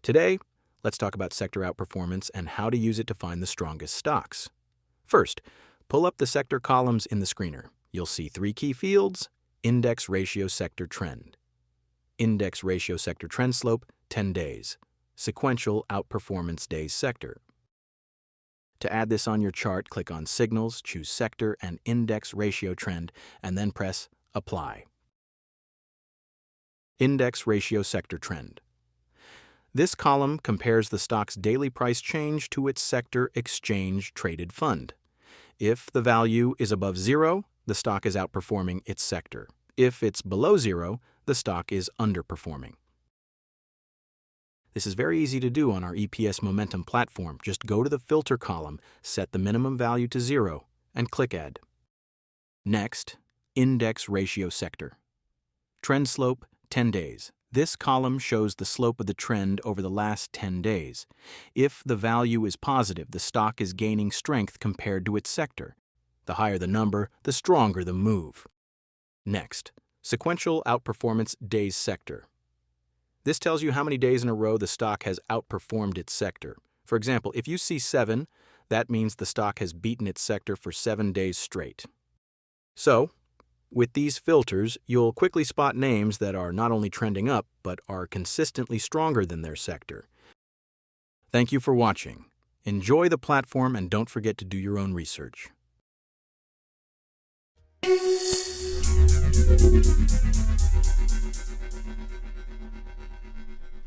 Today, let's talk about sector outperformance and how to use it to find the strongest stocks. First, pull up the sector columns in the screener. You'll see three key fields: index ratio sector trend, index ratio sector trend slope 10 days, sequential outperformance days sector. To add this on your chart, click on Signals, choose Sector and Index Ratio Trend, and then press Apply. Index Ratio Sector Trend. This column compares the stock's daily price change to its sector exchange-traded fund. If the value is above zero, the stock is outperforming its sector. If it's below zero, the stock is underperforming. This is very easy to do on our EPS Momentum platform. Just go to the Filter column, set the minimum value to 0, and click Add. Next, Index Ratio Sector. Trend slope 10 days. This column shows the slope of the trend over the last 10 days. If the value is positive, the stock is gaining strength compared to its sector. The higher the number, the stronger the move. Next, Sequential Outperformance Days Sector. This tells you how many days in a row the stock has outperformed its sector. For example, if you see 7, that means the stock has beaten its sector for 7 days straight. So, with these filters, you'll quickly spot names that are not only trending up, but are consistently stronger than their sector. Thank you for watching. Enjoy the platform and don't forget to do your own research.